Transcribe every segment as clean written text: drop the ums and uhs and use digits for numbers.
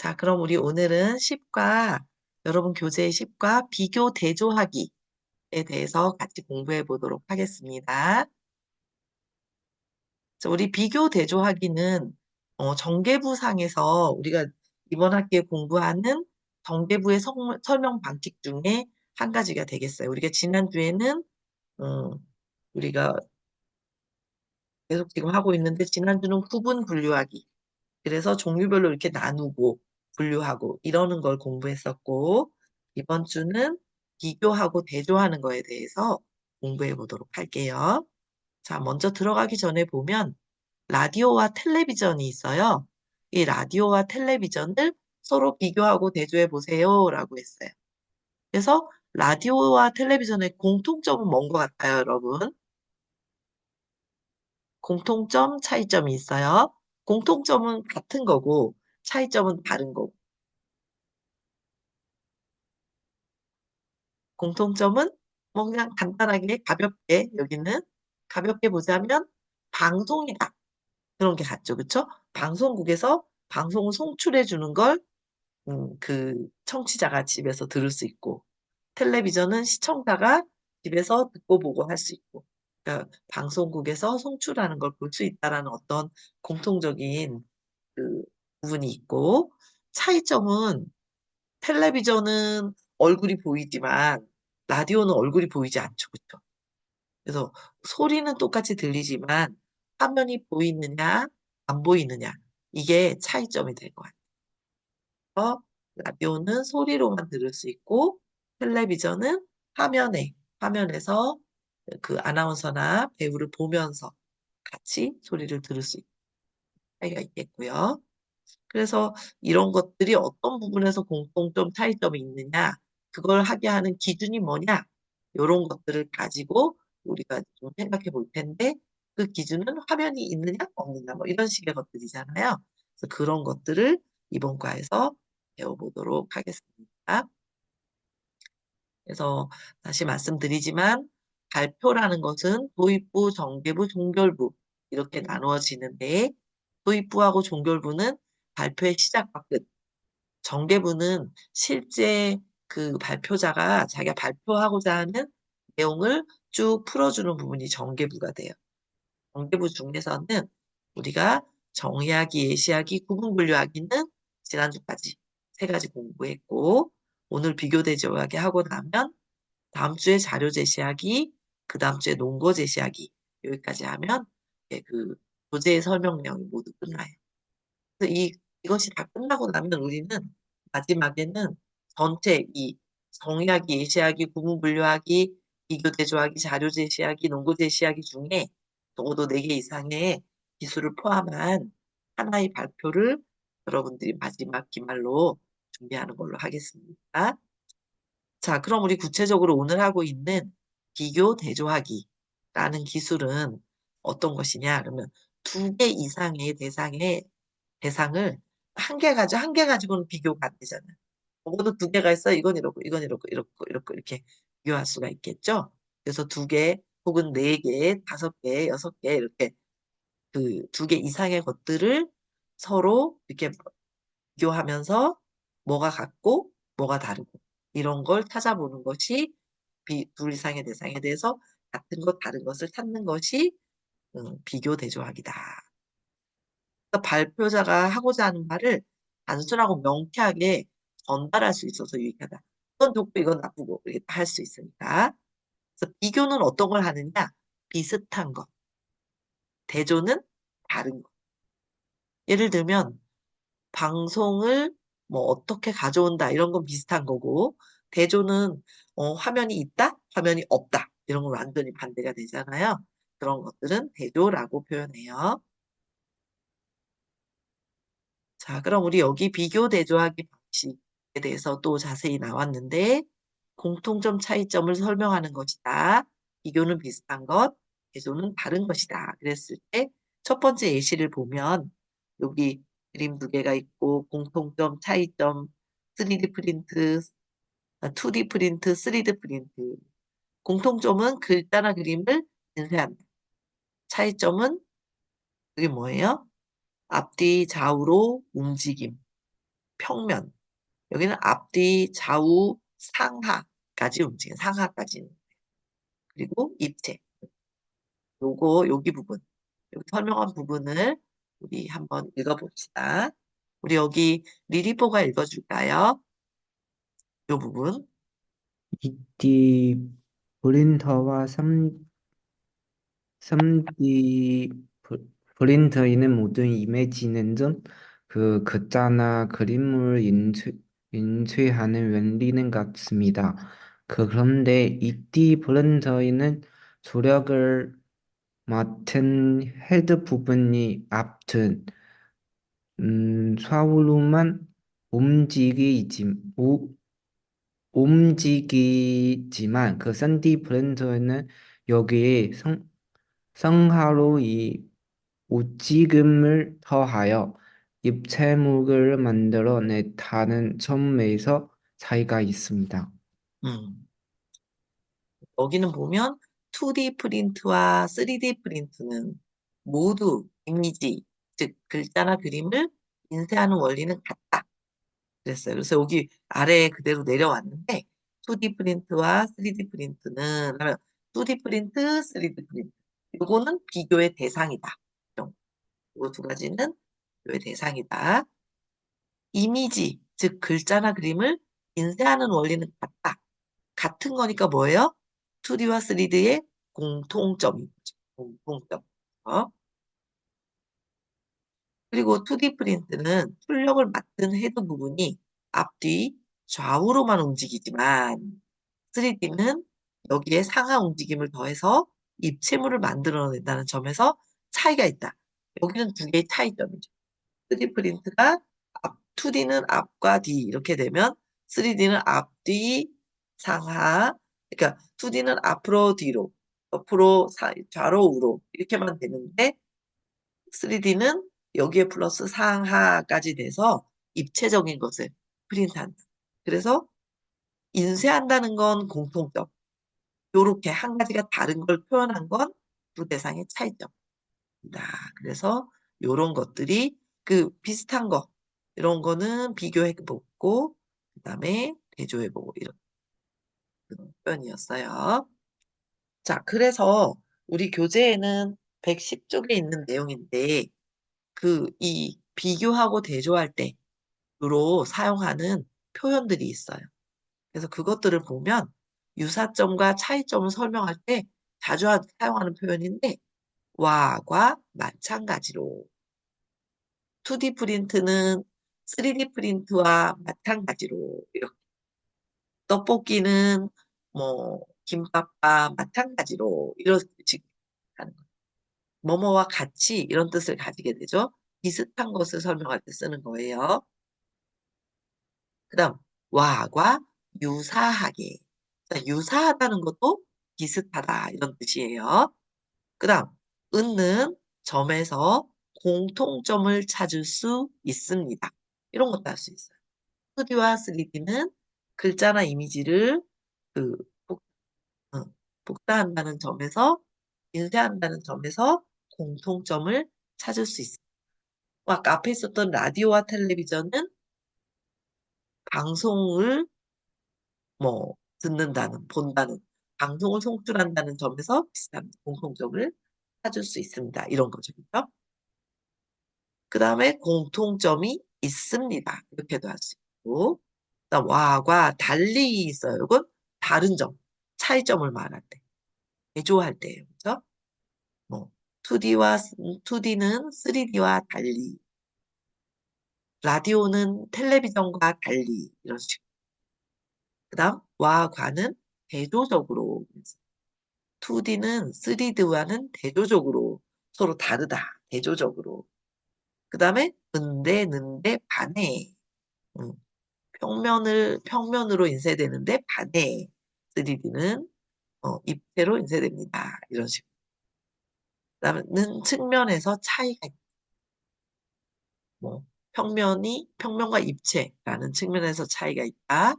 자, 그럼 우리 오늘은 10과 여러분 교재 10과 비교 대조하기에 대해서 같이 공부해 보도록 하겠습니다. 자, 우리 비교 대조하기는 정계부상에서 우리가 이번 학기에 공부하는 정계부의 설명 방식 중에 한 가지가 되겠어요. 우리가 지난주에는 우리가 계속 지금 하고 있는데 지난주는 구분 분류하기. 그래서 종류별로 이렇게 나누고 분류하고 이러는 걸 공부했었고, 이번 주는 비교하고 대조하는 거에 대해서 공부해 보도록 할게요. 자, 먼저 들어가기 전에 보면 라디오와 텔레비전이 있어요. 이 라디오와 텔레비전을 서로 비교하고 대조해 보세요 라고 했어요. 그래서 라디오와 텔레비전의 공통점은 뭔 것 같아요, 여러분? 공통점, 차이점이 있어요. 공통점은 같은 거고, 차이점은 다른 거고. 공통점은 뭐 그냥 간단하게 가볍게 여기는 가볍게 보자면 방송이다. 그런 게 같죠. 그쵸? 방송국에서 방송을 송출해 주는 걸 그 청취자가 집에서 들을 수 있고 텔레비전은 시청자가 집에서 듣고 보고 할 수 있고 그러니까 방송국에서 송출하는 걸 볼 수 있다라는 어떤 공통적인 그 부분이 있고 차이점은 텔레비전은 얼굴이 보이지만 라디오는 얼굴이 보이지 않죠. 그쵸? 그래서 소리는 똑같이 들리지만 화면이 보이느냐, 안 보이느냐. 이게 차이점이 될 것 같아요. 라디오는 소리로만 들을 수 있고 텔레비전은 화면에서 그 아나운서나 배우를 보면서 같이 소리를 들을 수 있는 차이가 있겠고요. 그래서 이런 것들이 어떤 부분에서 공통점, 차이점이 있느냐, 그걸 하게 하는 기준이 뭐냐, 이런 것들을 가지고 우리가 좀 생각해 볼 텐데, 그 기준은 화면이 있느냐, 없느냐, 뭐 이런 식의 것들이잖아요. 그래서 그런 것들을 이번 과에서 배워보도록 하겠습니다. 그래서 다시 말씀드리지만, 발표라는 것은 도입부, 정개부, 종결부 이렇게 나누어지는데, 도입부하고 종결부는 발표의 시작과 끝, 정개부는 실제 그 발표자가 자기가 발표하고자 하는 내용을 쭉 풀어주는 부분이 정개부가 돼요. 정개부 중에서는 우리가 정의하기, 예시하기, 구분분류하기는 지난주까지 세 가지 공부했고 오늘 비교대조하기 하고 나면 다음 주에 자료 제시하기, 그 다음 주에 논거 제시하기 여기까지 하면 그 교재의 설명 내용이 모두 끝나요. 그래서 이것이 다 끝나고 나면 우리는 마지막에는 전체 이 정의하기, 예시하기, 구분분류하기, 비교 대조하기, 자료 제시하기, 논고 제시하기 중에 적어도 4개 이상의 기술을 포함한 하나의 발표를 여러분들이 마지막 기말로 준비하는 걸로 하겠습니다. 자, 그럼 우리 구체적으로 오늘 하고 있는 비교 대조하기라는 기술은 어떤 것이냐? 그러면 2개 이상의 대상을 한 개 가지고는 비교가 안 되잖아요. 적어도 2개가 있어. 이건 이렇고, 이건 이렇고, 이렇고, 이렇고, 이렇게 비교할 수가 있겠죠. 그래서 2개, 혹은 4개, 5개, 6개, 이렇게 그 2개 이상의 것들을 서로 이렇게 비교하면서 뭐가 같고, 뭐가 다르고, 이런 걸 찾아보는 것이 둘 이상의 대상에 대해서 같은 것, 다른 것을 찾는 것이 비교 대조학이다. 그러니까 발표자가 하고자 하는 말을 단순하고 명쾌하게 전달할 수 있어서 유익하다. 이건 좋고 이건 나쁘고 이렇게 할 수 있으니까. 그래서 비교는 어떤 걸 하느냐? 비슷한 것. 대조는 다른 것. 예를 들면 방송을 뭐 어떻게 가져온다 이런 건 비슷한 거고 대조는 화면이 있다, 화면이 없다 이런 건 완전히 반대가 되잖아요. 그런 것들은 대조라고 표현해요. 자, 그럼 우리 여기 비교 대조하기 방식에 대해서 또 자세히 나왔는데 공통점 차이점을 설명하는 것이다. 비교는 비슷한 것, 대조는 다른 것이다. 그랬을 때 첫 번째 예시를 보면 여기 그림 2개가 있고 공통점, 차이점, 3D 프린트, 2D 프린트, 3D 프린트. 공통점은 글자나 그림을 인쇄한다. 차이점은 그게 뭐예요? 앞뒤 좌우로 움직임. 평면. 여기는 앞뒤, 좌우, 상하까지 움직여. 상하까지. 그리고 입체. 여기 부분. 여기 설명한 부분을 우리 한번 읽어봅시다. 우리 여기 리리포가 읽어줄까요? 요 부분. 이티 프린터와 3D 프린터에는 모든 이미지는 그 글자나 그림을 인쇄하는 원리는 같습니다. 그런데 2D 프린터에는 조력을 맡은 헤드 부분이 앞든 좌우로만 움직이지, 움직이지만 그 3D 프린터는 여기에 성하로 이 움직임을 더하여 입체물을 만들어냈다는 점에서 차이가 있습니다. 음. 여기는 보면 2D 프린트와 3D 프린트는 모두 이미지, 즉 글자나 그림을 인쇄하는 원리는 같다. 그랬어요. 그래서 여기 아래에 그대로 내려왔는데 2D 프린트와 3D 프린트는 하면 2D 프린트, 3D 프린트. 요거는 비교의 대상이다. 요 두 가지는 비교의 대상이다. 이미지, 즉 글자나 그림을 인쇄하는 원리는 같다. 같은 거니까 뭐예요? 2D와 3D의 공통점이 죠 공통점. 어? 그리고 2D 프린트는 출력을 맡은 헤드 부분이 앞뒤 좌우로만 움직이지만 3D는 여기에 상하 움직임을 더해서 입체물을 만들어낸다는 점에서 차이가 있다. 여기는 두 개의 차이점이죠. 3D 프린트가 2D는 앞과 뒤 이렇게 되면 3D는 앞뒤 상하 그러니까 2D는 앞으로 뒤로 옆으로 좌로 우로 이렇게만 되는데 3D는 여기에 플러스 상하까지 돼서 입체적인 것을 프린트한다. 그래서 인쇄한다는 건 공통점. 요렇게 한 가지가 다른 걸 표현한 건 두 대상의 차이점. 그래서 요런 것들이 그 비슷한 거 이런 거는 비교해보고 그다음에 대조해보고 이런 표현이었어요. 자, 그래서 우리 교재에는 110쪽에 있는 내용인데 그 이 비교하고 대조할 때 주로 사용하는 표현들이 있어요. 그래서 그것들을 보면 유사점과 차이점을 설명할 때 자주 사용하는 표현인데 와과 마찬가지로 2D 프린트는 3D 프린트와 마찬가지로 이렇게 떡볶이는 뭐 김밥과 마찬가지로 이런 식으로 하는 거예요. 뭐뭐와 같이 이런 뜻을 가지게 되죠. 비슷한 것을 설명할 때 쓰는 거예요. 그다음 와과 유사하게. 자, 유사하다는 것도 비슷하다 이런 뜻이에요. 그다음 은는 점에서 공통점을 찾을 수 있습니다. 이런 것도 할 수 있어요. 2D와 3D는 글자나 이미지를 그 어, 복사한다는 점에서 인쇄한다는 점에서 공통점을 찾을 수 있습니다. 아까 앞에 있었던 라디오와 텔레비전은 방송을 뭐 듣는다는 본다는 방송을 송출한다는 점에서 비슷한 공통점을 찾을 수 있습니다. 이런 거죠. 그렇죠? 그 다음에 공통점이 있습니다. 이렇게도 할 수 있고 그다음 와과 달리 있어요. 이건 다른 점, 차이점을 말할 때, 대조할 때예요. 그렇죠? 뭐 2D는 3D와 달리, 라디오는 텔레비전과 달리 이런 식으로. 그다음 와과는 대조적으로 2D는 3D와는 대조적으로 서로 다르다. 대조적으로. 그 다음에 은대, 는대, 반해. 음, 평면으로 인쇄되는데 반해. 3D는 입체로 인쇄됩니다. 이런 식으로. 그 다음에 는 측면에서 차이가 있다. 뭐, 평면과 입체라는 측면에서 차이가 있다.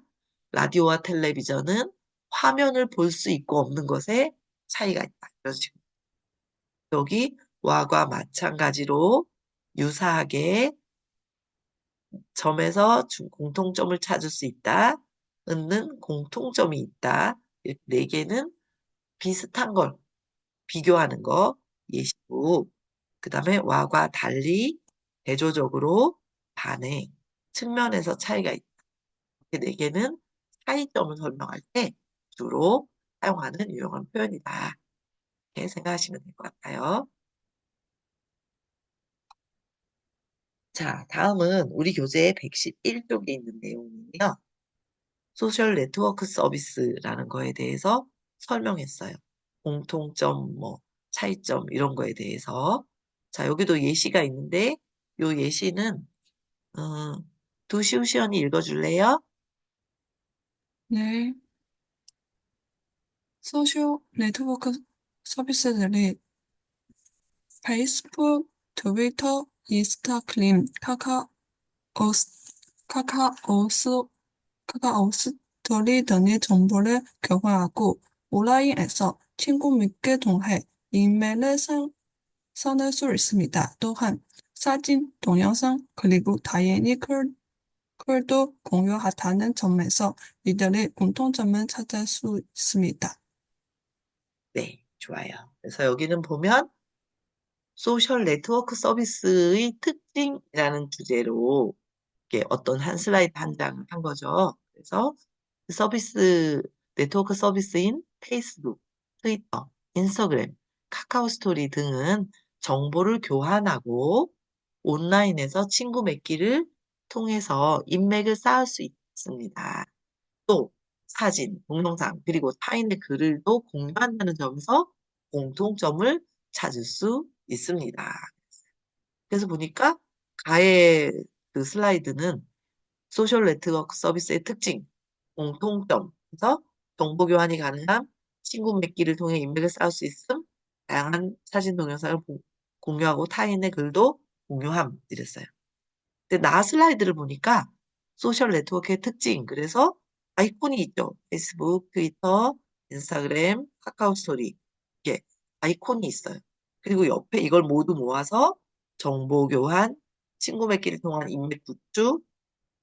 라디오와 텔레비전은 화면을 볼 수 있고 없는 것에 차이가 있다. 이런 식으로. 여기 와과 마찬가지로 유사하게 점에서 공통점을 찾을 수 있다. 는 공통점이 있다. 이렇게 네 개는 비슷한 걸 비교하는 거 예시고, 그 다음에 와과 달리 대조적으로 반응, 측면에서 차이가 있다. 이렇게 네 개는 차이점을 설명할 때 주로 사용하는 유용한 표현이다. 이렇게 생각하시면 될 것 같아요. 자, 다음은 우리 교재 111쪽에 있는 내용이에요. 소셜 네트워크 서비스라는 거에 대해서 설명했어요. 공통점, 뭐, 차이점, 이런 거에 대해서. 자, 여기도 예시가 있는데, 요 예시는, 두시우시언이 읽어줄래요? 네, 소셜 네트워크 서비스들이 페이스북, 트위터, 인스타그램, 카카오스, 카카오스토리 등의 정보를 교환하고 온라인에서 친구 맺게 통해 이메일을 선할 수 있습니다. 또한 사진, 동영상, 그리고 당연히 글도 공유하다는 점에서 이들의 공통점을 찾을 수 있습니다. 네, 좋아요. 그래서 여기는 보면, 소셜 네트워크 서비스의 특징이라는 주제로 이렇게 어떤 한 슬라이드 한 장 한 거죠. 그래서 그 서비스, 네트워크 서비스인 페이스북, 트위터, 인스타그램, 카카오 스토리 등은 정보를 교환하고 온라인에서 친구 맺기를 통해서 인맥을 쌓을 수 있습니다. 또 사진, 동영상, 그리고 타인의 글을도 공유한다는 점에서 공통점을 찾을 수 있습니다. 그래서 보니까 가의 그 슬라이드는 소셜 네트워크 서비스의 특징, 공통점, 그래서 정보 교환이 가능함, 친구 맺기를 통해 인맥을 쌓을 수 있음, 다양한 사진 동영상을 공유하고 타인의 글도 공유함 이랬어요. 근데 나 슬라이드를 보니까 소셜 네트워크의 특징, 그래서 아이콘이 있죠. 페이스북, 트위터, 인스타그램, 카카오 스토리. 이게 아이콘이 있어요. 그리고 옆에 이걸 모두 모아서 정보 교환, 친구 맺기를 통한 인맥 구축,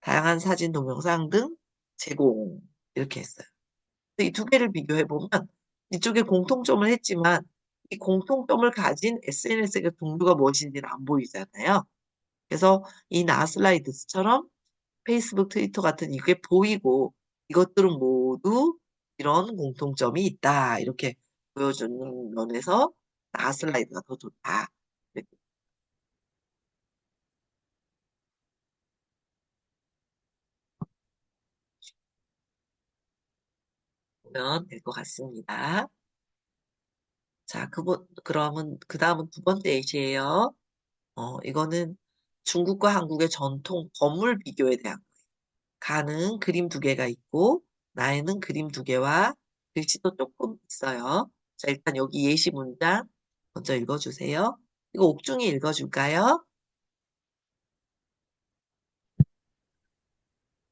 다양한 사진, 동영상 등 제공. 이렇게 했어요. 이 두 개를 비교해 보면 이쪽에 공통점을 했지만 이 공통점을 가진 SNS의 동료가 무엇인지는 안 보이잖아요. 그래서 이 나 슬라이드처럼 페이스북, 트위터 같은 이게 보이고 이것들은 모두 이런 공통점이 있다. 이렇게 보여주는 면에서 나 슬라이드가 더 좋다. 이렇게 보면 될 것 같습니다. 자, 그러면 그 다음은 두 번째 예시예요. 이거는 중국과 한국의 전통 건물 비교에 대한 가는 그림 두 개가 있고 나에는 그림 두 개와 글씨도 조금 있어요. 자, 일단 여기 예시 문장 먼저 읽어주세요. 이거 옥중이 읽어줄까요?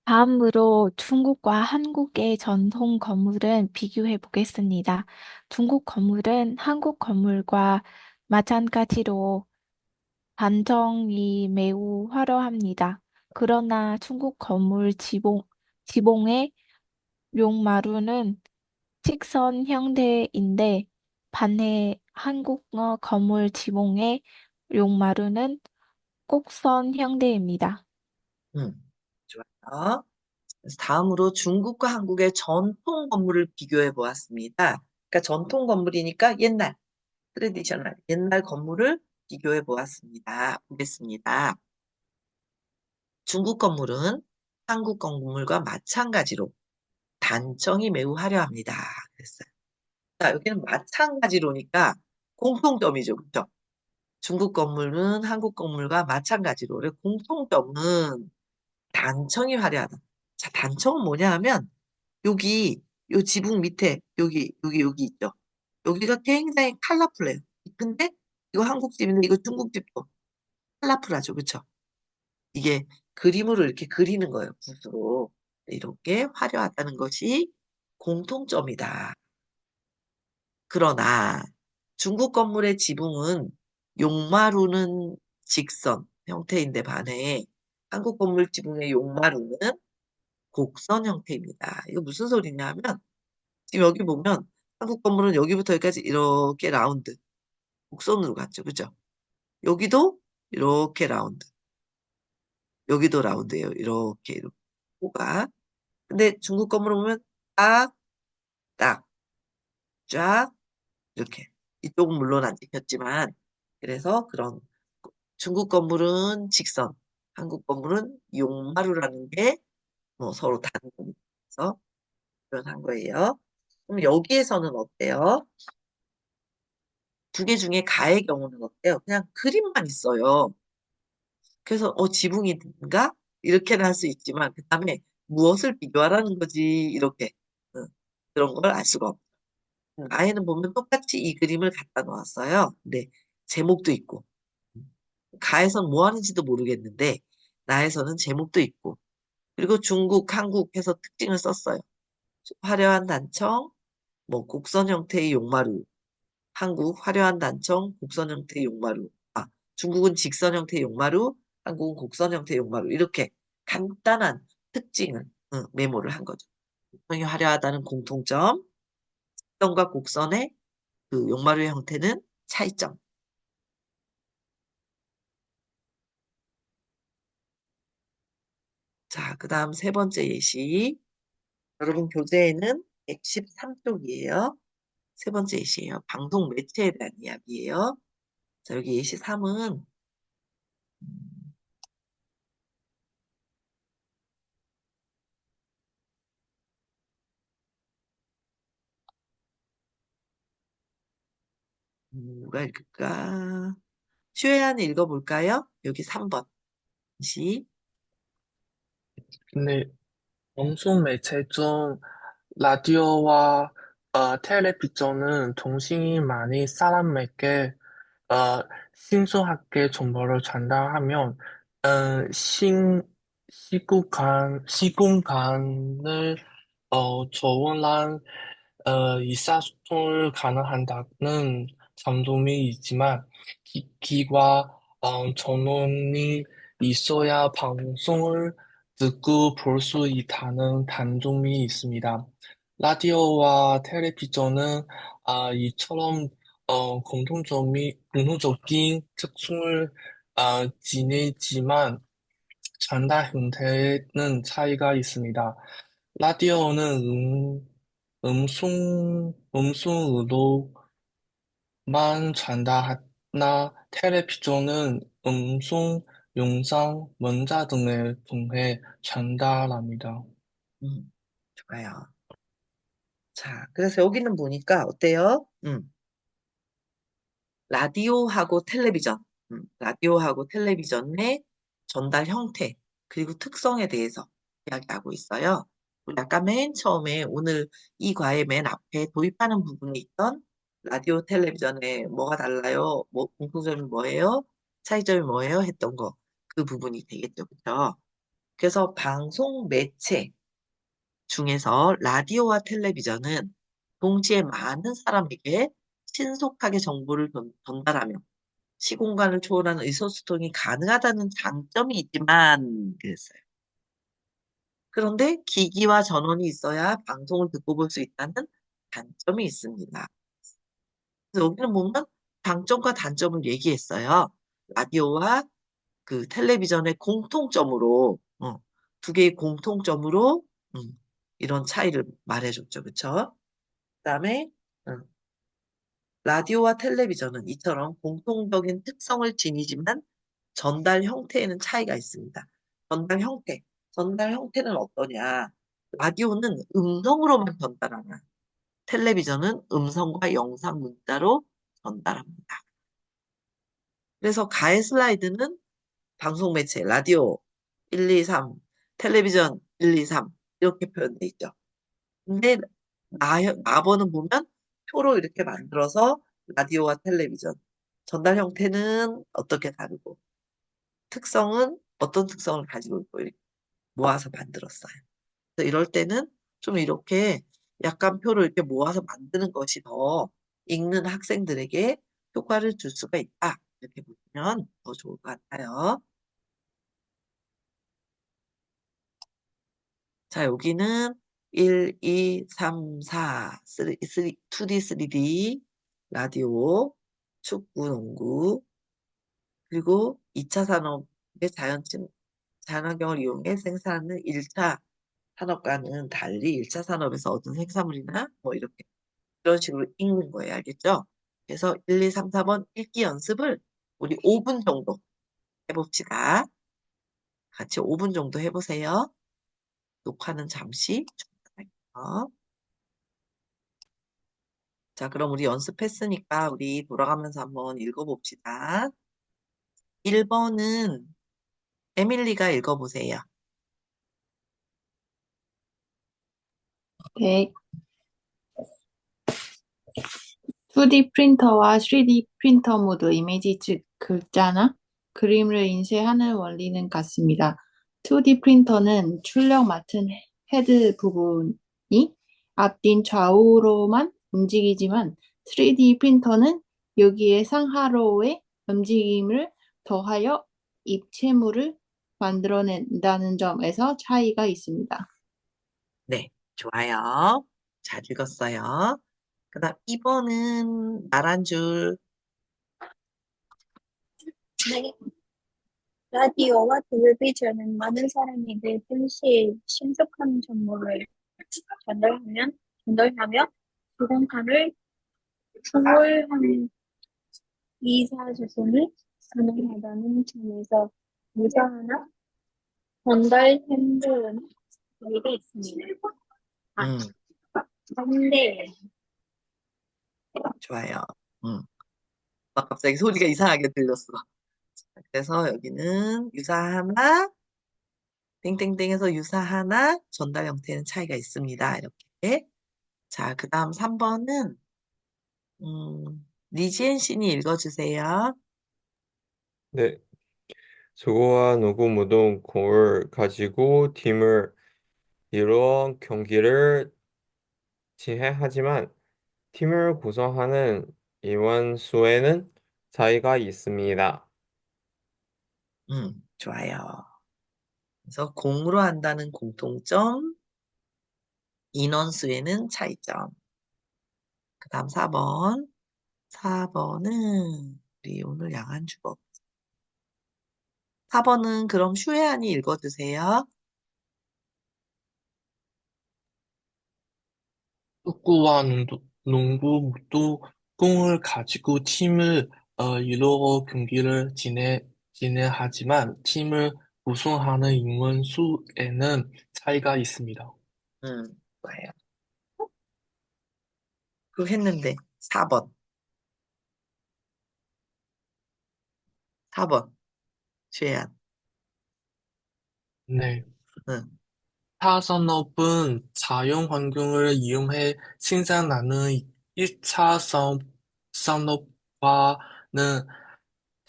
다음으로 중국과 한국의 전통 건물은 비교해 보겠습니다. 중국 건물은 한국 건물과 마찬가지로 단정이 매우 화려합니다. 그러나 중국 건물 지붕의 용마루는 직선 형태인데 반해 한국 건물 지붕의 용마루는 곡선 형태입니다. 좋아요. 그래서 다음으로 중국과 한국의 전통 건물을 비교해 보았습니다. 그러니까 전통 건물이니까 옛날, 트레디셔널, 옛날 건물을 비교해 보겠습니다. 중국 건물은 한국 건물과 마찬가지로 단청이 매우 화려합니다. 그랬어요. 자, 여기는 마찬가지로니까 공통점이죠. 그렇죠? 중국 건물은 한국 건물과 마찬가지로. 그래, 공통점은 단청이 화려하다. 자, 단청은 뭐냐 하면 여기 요 지붕 밑에 여기 있죠. 여기가 굉장히 컬러풀해요. 근데 이거 한국 집인데 이거 중국 집도 컬러풀하죠. 그렇죠? 이게 그림으로 이렇게 그리는 거예요. 붓으로. 이렇게 화려하다는 것이 공통점이다. 그러나 중국 건물의 지붕은 용마루는 직선 형태인데 반해 한국 건물 지붕의 용마루는 곡선 형태입니다. 이거 무슨 소리냐면 지금 여기 보면 한국 건물은 여기부터 여기까지 이렇게 라운드 곡선으로 갔죠. 그죠? 여기도 이렇게 라운드. 여기도 라운드예요. 이렇게 호가. 근데 중국 건물 보면 딱, 딱, 쫙 이렇게. 이쪽은 물론 안 찍혔지만 그래서 그런 중국 건물은 직선, 한국 건물은 용마루라는 게 뭐 서로 다른 거면서 표현한 거예요. 그럼 여기에서는 어때요? 두 개 중에 가의 경우는 어때요? 그냥 그림만 있어요. 그래서 지붕인가? 이렇게는 할 수 있지만 그 다음에 무엇을 비교하라는 거지 이렇게 응, 그런 걸 알 수가 없어요. 아이는 보면 똑같이 이 그림을 갖다 놓았어요. 근데 제목도 있고 가에선 뭐 하는지도 모르겠는데 나에서는 제목도 있고 그리고 중국, 한국 해서 특징을 썼어요. 화려한 단청, 뭐 곡선 형태의 용마루, 한국 화려한 단청, 곡선 형태의 용마루. 중국은 직선 형태의 용마루, 한국은 곡선 형태의 용마루. 이렇게 간단한 특징을 메모를 한 거죠. 곡선이 화려하다는 공통점, 직선과 곡선의 그 용마루의 형태는 차이점. 자, 그 다음 세 번째 예시. 여러분 교재에는 113쪽이에요. 세 번째 예시예요. 방송 매체에 대한 이야기예요. 자, 여기 예시 3은 누가 읽을까? 슈에한 읽어볼까요? 여기 3번. 시. 근데 방송 매체 중 라디오와 텔레비전은 동시에 많이 사람에게 어, 신속하게 정보를 전달하면 시공간을 조언한 의사소통을 가능한다는 장점이 있지만 기기와 전원이 있어야 방송을 듣고 볼 수 있다는 단점이 있습니다. 라디오와 텔레비전은 이처럼 공통적인 특성을 지니지만 전달 형태는 차이가 있습니다. 라디오는 음성으로만 전달하나 텔레비전은 음성, 영상, 문자 등을 통해 전달합니다. 좋아요. 자, 그래서 여기는 보니까 어때요? 라디오하고 텔레비전, 라디오하고 텔레비전의 전달 형태, 그리고 특성에 대해서 이야기하고 있어요. 우리 아까 맨 처음에 오늘 이 과의 맨 앞에 도입하는 부분에 있던 라디오, 텔레비전에 뭐가 달라요? 뭐, 공통점이 뭐예요? 차이점이 뭐예요? 했던 거. 그 부분이 되겠죠. 그죠? 그래서 방송 매체 중에서 라디오와 텔레비전은 동시에 많은 사람에게 신속하게 정보를 전달하며 시공간을 초월하는 의사소통이 가능하다는 장점이 있지만 그랬어요. 그런데 기기와 전원이 있어야 방송을 듣고 볼 수 있다는 단점이 있습니다. 그래서 여기는 보면 장점과 단점을 얘기했어요. 라디오와 그 텔레비전의 공통점으로 두 개의 공통점으로 이런 차이를 말해줬죠. 그쵸? 그다음에 라디오와 텔레비전은 이처럼 공통적인 특성을 지니지만 전달 형태에는 차이가 있습니다. 전달 형태. 전달 형태는 어떠냐? 라디오는 음성으로만 전달하나 텔레비전은 음성과 영상 문자로 전달합니다. 그래서 가해 슬라이드는 방송 매체 라디오 1, 2, 3, 텔레비전 1, 2, 3 이렇게 표현돼 있죠. 근데 나번은 보면 표로 이렇게 만들어서 라디오와 텔레비전 전달 형태는 어떻게 다르고 특성은 어떤 특성을 가지고 있고 이렇게 모아서 만들었어요. 그래서 이럴 때는 좀 이렇게 약간 표를 이렇게 모아서 만드는 것이 더 읽는 학생들에게 효과를 줄 수가 있다. 이렇게 보면 더 좋을 것 같아요. 자, 여기는 1, 2, 3, 4, 2D, 3D, 라디오, 축구, 농구, 그리고 2차 산업의 자연환경을 이용해 생산하는 1차 산업과는 달리 1차 산업에서 얻은 생산물이나 뭐 이렇게 이런 식으로 읽는 거예요. 알겠죠? 그래서 1, 2, 3, 4번 읽기 연습을 우리 5분 정도 해봅시다. 같이 5분 정도 해보세요. 녹화는 잠시 중단할게요. 자, 그럼 우리 연습했으니까 우리 돌아가면서 한번 읽어봅시다. 1번은 에밀리가 읽어보세요. 네. 2D 프린터와 3D 프린터 모두 이미지 즉 글자나 그림을 인쇄하는 원리는 같습니다. 2D 프린터는 출력 맡은 헤드 부분이 앞뒤 좌우로만 움직이지만 3D 프린터는 여기에 상하로의 움직임을 더하여 입체물을 만들어낸다는 점에서 차이가 있습니다. 네, 좋아요. 잘 읽었어요. 그 다음 2번은 말한 줄. 네. 라디오와 텔레비전은 많은 사람에게 동시에 신속한 정보를 전달하며 시간감을 초월한 이사소통이 가능하다는 점에서 유사하나 전달 힘든 차이가 있습니다. 음, 반대, 좋아요. 갑자기 소리가 이상하게 들렸어. 그래서 여기는 유사하나 땡땡땡에서 유사하나 전달 형태는 차이가 있습니다. 이렇게. 자, 그 다음 3번은 리지엔 씨니 읽어주세요. 네. 저거와 누구 모두 공을 가지고 팀을 이루어 경기를 지휘하지만 팀을 구성하는 인원 수에는 차이가 있습니다. 좋아요. 그래서 공으로 한다는 공통점, 인원수에는 차이점. 그 다음 4번. 4번은 우리 오늘 양한 주법. 4번은 그럼 슈혜안이 읽어주세요. 축구와 농구 모두 공을 가지고 팀을 이루어 경기를 진행하지만 팀을 구성하는 인원 수에는 차이가 있습니다. 좋아요. 그거 했는데 4번. 4번. 슈혜안. 네. 응. 타산업은 자연 환경을 이용해 생산하는 1차 산업과는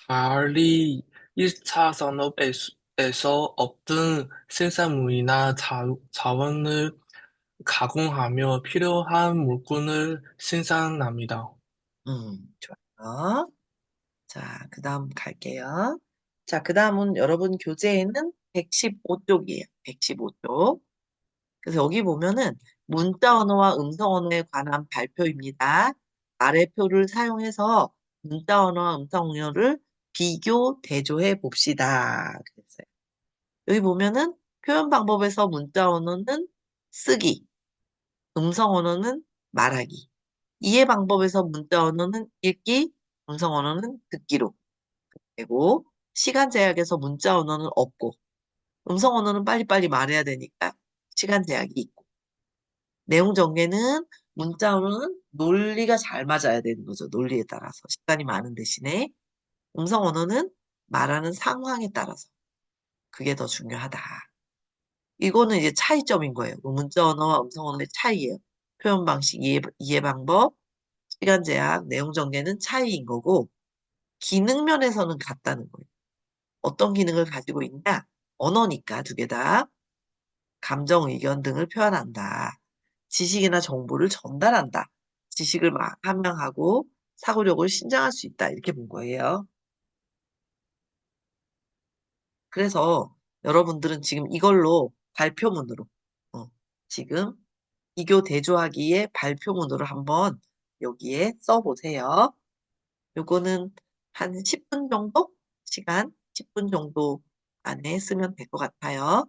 달리 1차 산업에서 얻은 생산물이나 자원을 가공하며 필요한 물건을 생산합니다. 좋아요. 자, 그 다음 갈게요. 자, 그 다음은 여러분 교재에는 115쪽이에요. 115쪽. 그래서 여기 보면은 문자 언어와 음성 언어에 관한 발표입니다. 아래 표를 사용해서 문자 언어와 음성 언어를 비교, 대조해 봅시다. 그랬어요. 여기 보면은 표현 방법에서 문자 언어는 쓰기, 음성 언어는 말하기. 이해 방법에서 문자 언어는 읽기, 음성 언어는 듣기로 되고, 시간 제약에서 문자 언어는 없고, 음성 언어는 빨리빨리 말해야 되니까 시간 제약이 있고, 내용 전개는 문자 언어는 논리가 잘 맞아야 되는 거죠. 논리에 따라서. 시간이 많은 대신에 음성 언어는 말하는 상황에 따라서 그게 더 중요하다. 이거는 이제 차이점인 거예요. 문자 언어와 음성 언어의 차이예요. 표현 방식, 이해 방법, 시간 제약, 내용 전개는 차이인 거고, 기능 면에서는 같다는 거예요. 어떤 기능을 가지고 있냐? 언어니까 두 개 다. 감정, 의견 등을 표현한다. 지식이나 정보를 전달한다. 지식을 함양하고 사고력을 신장할 수 있다. 이렇게 본 거예요. 그래서 여러분들은 지금 이걸로 발표문으로 지금 비교 대조하기의 발표문으로 한번 여기에 써보세요. 요거는 한 10분 정도? 시간 10분 정도 안에 쓰면 될 것 같아요.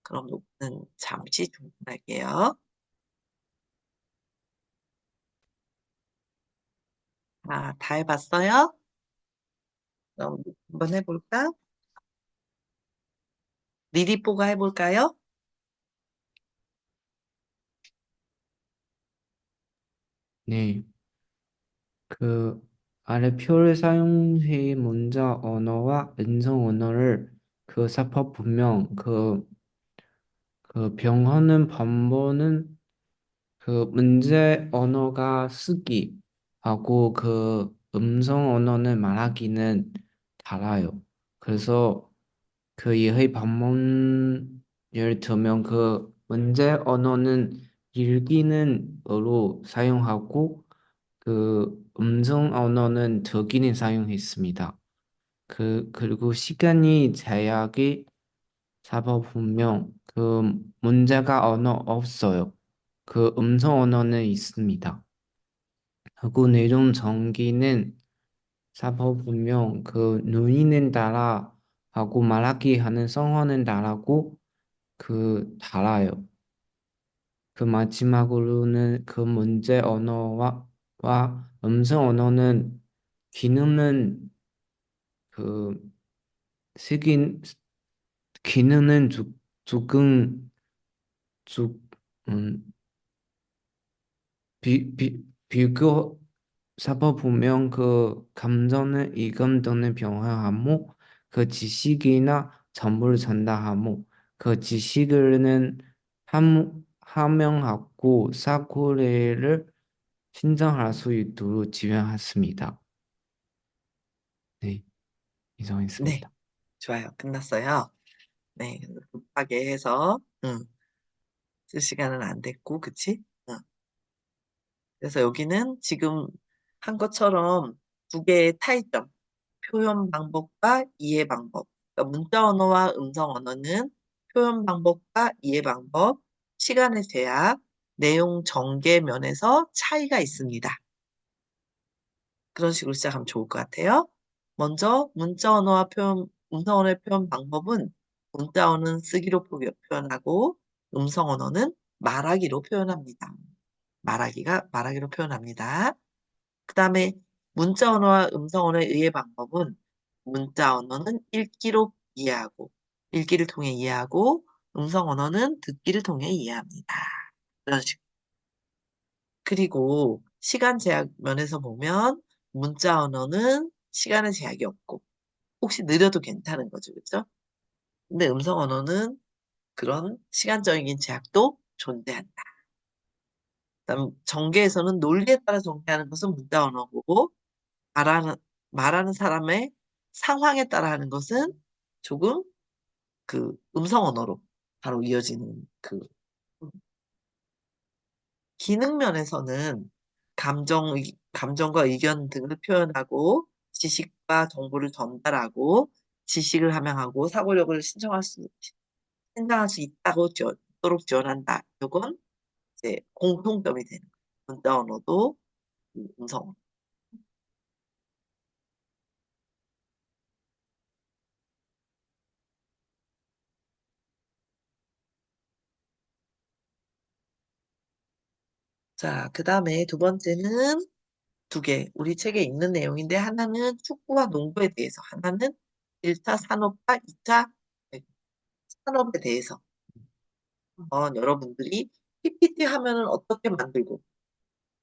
그럼 요거는 잠시 중단할게요. 다 해봤어요? 그럼 한번 해볼까? 리리뽀가 해볼까요? 네. 그 아래 표를 사용해 문자 언어와 음성 언어를 그 사법 분명 그 병하는 방법은 그 문제 언어가 쓰기하고 그 음성 언어는 말하기는 달라요. 그래서 그 예의 방문 예를 들면 그 문제 언어는 읽기는 어로 사용하고 그 음성 언어는 듣기는 사용했습니다. 그리고 시간이 제약이 사법분명 그 문제가 언어 없어요. 그 음성 언어는 있습니다. 그리고 내용 전기는 사법분명 그 누이는 따라 하고 말하기 하는 성어는 다르고 그 달라요. 그 마지막으로는 그 문제 언어와 음성 언어는 기능은 그 쓰긴 기능은 조금 조 비교 사법분명 그 감정을 이감도는 병행하고 그 지식이나 정보를 전달하고 그 지식을 함양하고 사고를 신청할 수 있도록 지원했습니다. 네, 네, 이상했습니다. 좋아요. 끝났어요. 네, 급하게 해서, 쓸 시간은 안 됐고, 그치? 그래서 여기는 지금 한 것처럼 두 개의 타이점, 표현 방법과 이해 방법. 그러니까 문자 언어와 음성 언어는 표현 방법과 이해 방법, 시간의 제약, 내용 전개 면에서 차이가 있습니다. 그런 식으로 시작하면 좋을 것 같아요. 먼저 문자 언어와 음성 언어의 표현 방법은 문자 언어는 쓰기로 표현하고 음성 언어는 말하기로 표현합니다. 말하기로 표현합니다. 그 다음에 문자 언어와 음성 언어의 의의 방법은 문자 언어는 읽기를 통해 이해하고 음성 언어는 듣기를 통해 이해합니다. 이런 식. 그리고 시간 제약 면에서 보면 문자 언어는 시간의 제약이 없고 혹시 느려도 괜찮은 거죠. 그렇죠? 근데 음성 언어는 그런 시간적인 제약도 존재한다. 그다음 전개에서는 논리에 따라 전개하는 것은 문자 언어고 말하는, 말하는 사람의 상황에 따라 하는 것은 조금 그 음성 언어로 바로 이어지는 그 기능 면에서는 감정과 의견 등을 표현하고 지식과 정보를 전달하고 지식을 함양하고 사고력을 신청할 수 있도록 지원한다. 이건 이제 공통점이 되는 거예요. 문자 언어도 음성 언어. 자, 그 다음에 두 번째는 두 개, 우리 책에 있는 내용인데 하나는 축구와 농구에 대해서, 하나는 1차 산업과 2차 산업에 대해서 한번 여러분들이 PPT 화면을 어떻게 만들고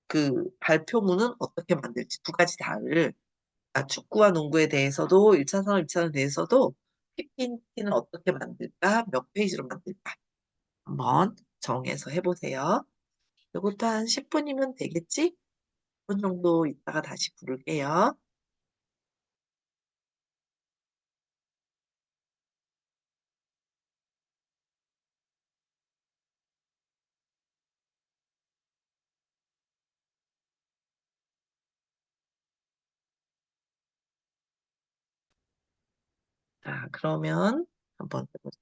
그 발표문은 어떻게 만들지 두 가지 다를 축구와 농구에 대해서도 1차 산업, 2차 산업에 대해서도 PPT는 어떻게 만들까? 몇 페이지로 만들까? 한번 정해서 해보세요. 이것도 한 10분이면 되겠지? 10분 정도 있다가 다시 부를게요. 자, 그러면 한번 해보자.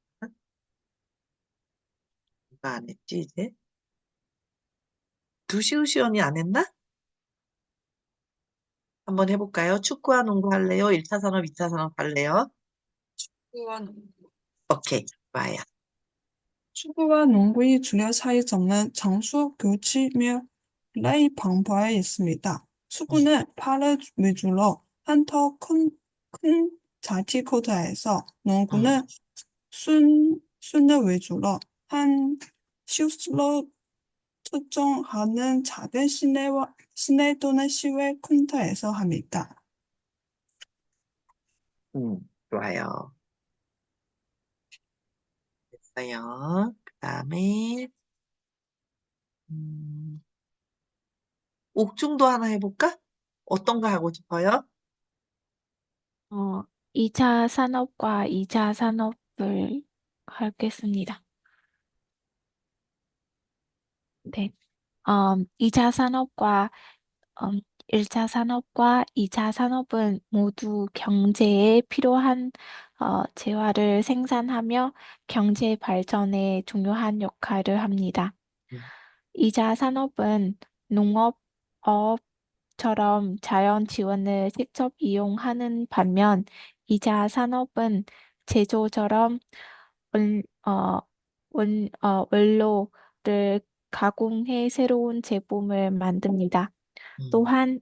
누가 안 했지, 이제? 두시우시언이 안 했나? 한번 해볼까요? 축구와 농구 할래요? 1차 산업, 2차 산업 할래요? 오케이, 좋아요. 축구와 농구의 주요 차이점은 장소, 교체며 플레이 방법에 있습니다. 축구는 팔을 위주로 큰 자치 코트에서, 농구는 순을 위주로 한 슛으로 특정하는 작은 시내 또는 실외 콘터에서 합니다. 좋아요. 됐어요. 그 다음에, 옥중도 하나 해볼까? 어떤 거 하고 싶어요? 2차 산업과 2차 산업을 하겠습니다. 네. 2차 산업과 1차 산업과 2차 산업은 모두 경제에 필요한 재화를 생산하며 경제 발전에 중요한 역할을 합니다. 음. 2차 산업은 농업처럼 자연 지원을 직접 이용하는 반면 2차 산업은 제조처럼 원료를 가공해 새로운 제품을 만듭니다. 또한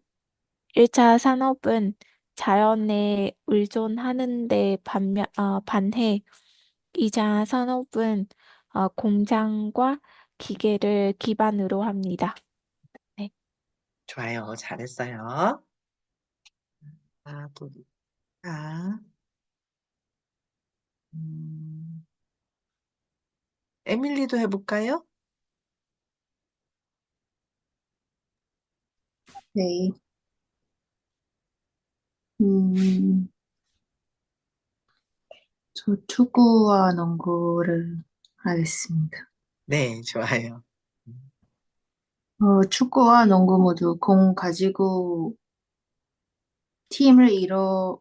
1차 산업은 자연에 의존하는 데 반해 2차 산업은 공장과 기계를 기반으로 합니다. 네. 좋아요. 잘했어요. 또 누가? 에밀리도 해볼까요? 네. 음, 저 축구와 농구를 하겠습니다. 네, 좋아요. 축구와 농구 모두 공 가지고 팀을 이루어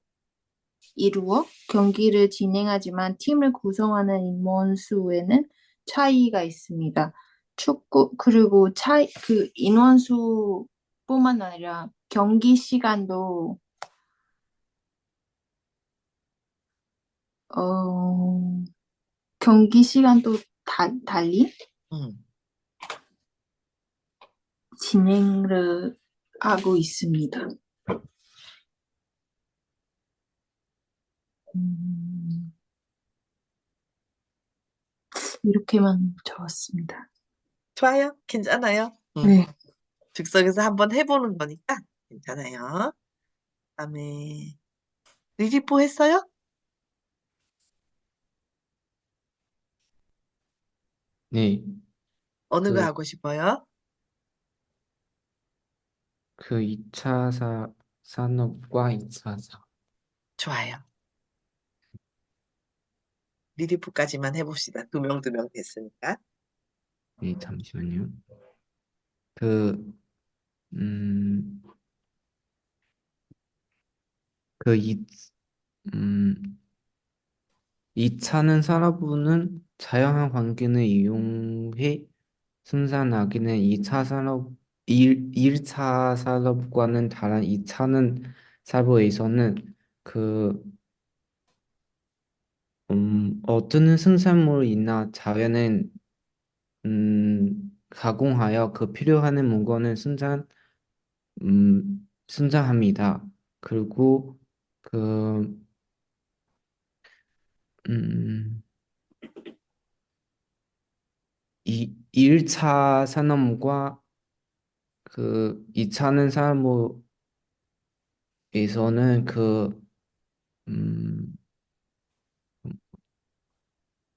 경기를 진행하지만 팀을 구성하는 인원 수에는 차이가 있습니다. 그리고 그 인원수뿐만 아니라 어, 경기 시간도 달리 음, 진행을 하고 있습니다. 이렇게만 적었습니다. 좋아요. 괜찮아요. 네. 즉석에서 한번 해보는 거니까 괜찮아요. 그다음에 리리뽀 했어요? 네, 어느 거 그, 하고 싶어요? 그 2차 산업과 2차 산업. 좋아요. 리리뽀까지만 해봅시다. 두 명 됐으니까. 네, 잠시만요. 그, 음, 그 음, 2차는 산업부는 다양한 관계를 이용해 생산하기는 1차 산업과는 다른 2차는 산업에서는 그, 어떤 생산물이나 자원은 가공하여 그 필요한 물건을 생산합니다. 그리고 그, 음, 1차 산업과 그 2차는 산업에서는 음,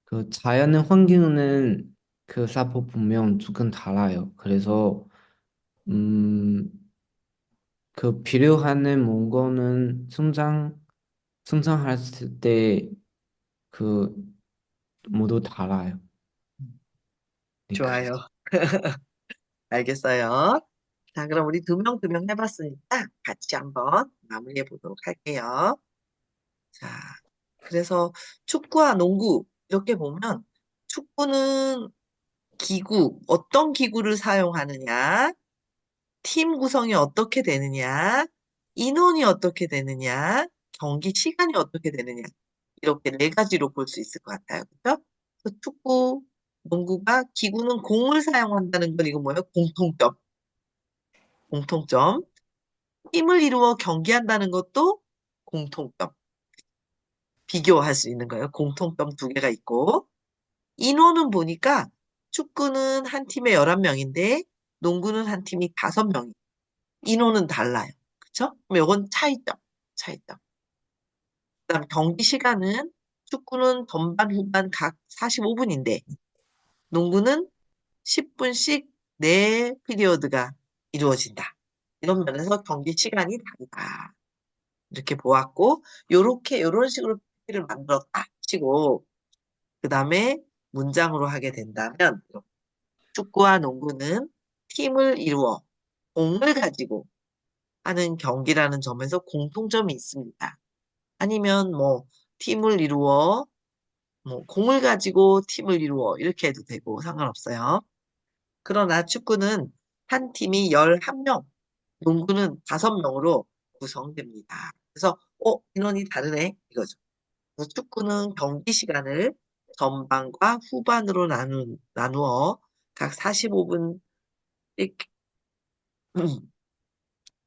그 자연의 환경은 그 사법 보면 조금 달라요. 그래서 음, 그 필요한 물건은 성장했을 때 그 모두 달라요. 네, 좋아요. 그래서 알겠어요. 자, 그럼 우리 두 명 해봤으니까 같이 한번 마무리해 보도록 할게요. 자, 그래서 축구와 농구 이렇게 보면 축구는 기구, 어떤 기구를 사용하느냐, 팀 구성이 어떻게 되느냐, 인원이 어떻게 되느냐, 경기 시간이 어떻게 되느냐. 이렇게 네 가지로 볼 수 있을 것 같아요. 그죠? 그래서 축구, 농구가 기구는 공을 사용한다는 건 이거 뭐예요? 공통점. 공통점. 팀을 이루어 경기한다는 것도 공통점. 비교할 수 있는 거예요. 공통점 두 개가 있고. 인원은 보니까 축구는 한 팀에 11명인데 농구는 한 팀이 5명이. 인원은 달라요. 그쵸? 그럼 이건 차이점. 차이점. 그다음 경기 시간은 축구는 전반, 후반 각 45분인데 농구는 10분씩 네 피리어드가 이루어진다. 이런 면에서 경기 시간이 다르다. 이렇게 보았고 요런 식으로 PPT를 만들었다 치고 그 다음에 문장으로 하게 된다면 축구와 농구는 팀을 이루어 공을 가지고 하는 경기라는 점에서 공통점이 있습니다. 아니면 뭐 팀을 이루어 뭐 공을 가지고 팀을 이루어 이렇게 해도 되고 상관없어요. 그러나 축구는 한 팀이 11명, 농구는 5명으로 구성됩니다. 그래서 인원이 다르네 이거죠. 그래서 축구는 경기 시간을 전반과 후반으로 나누어 각 45분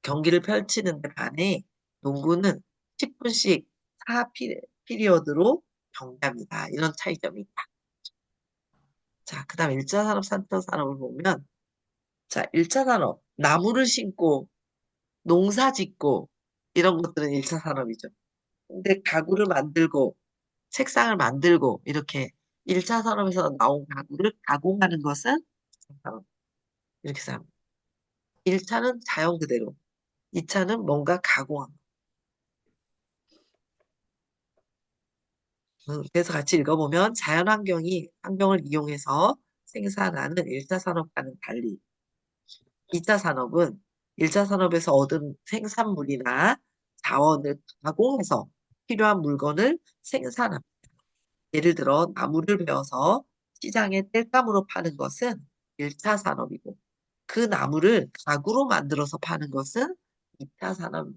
경기를 펼치는데 반해 농구는 10분씩 4피리어드로 경기합니다. 이런 차이점이 있다. 자, 그 다음 1차 산업, 3차 산업을 보면 자, 1차 산업, 나무를 심고 농사 짓고 이런 것들은 1차 산업이죠. 근데 가구를 만들고 책상을 만들고 이렇게 1차 산업에서 나온 가구를 가공하는 것은 2차 산업. 이렇게 생각합니다. 1차는 자연 그대로, 2차는 뭔가 가공한 거. 그래서 같이 읽어보면 환경을 이용해서 생산하는 1차 산업과는 달리 2차 산업은 1차 산업에서 얻은 생산물이나 자원을 가공해서 필요한 물건을 생산합니다. 예를 들어 나무를 베어서 시장에 땔감으로 파는 것은 1차 산업이고 그 나무를 가구로 만들어서 파는 것은 2차 산업.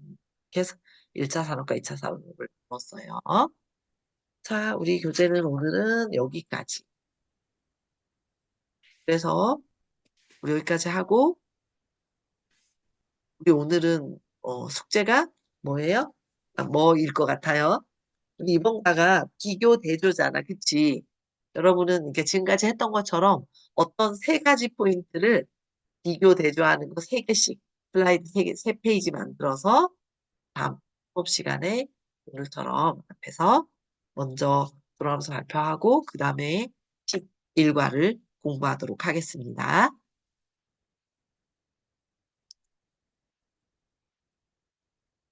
그래서 1차 산업과 2차 산업을 넣었어요. 자, 우리 교재는 오늘은 여기까지. 그래서 우리 여기까지 하고 우리 오늘은 숙제가 뭐예요? 뭐일 것 같아요? 우리 이번 과가 비교 대조잖아, 그치? 여러분은 이게 지금까지 했던 것처럼 어떤 세 가지 포인트를 비교 대조하는 거 세 개씩 슬라이드 세 페이지 만들어서 다음 수업 시간에 오늘처럼 앞에서 먼저 돌아가면서 발표하고 그 다음에 11과를 공부하도록 하겠습니다.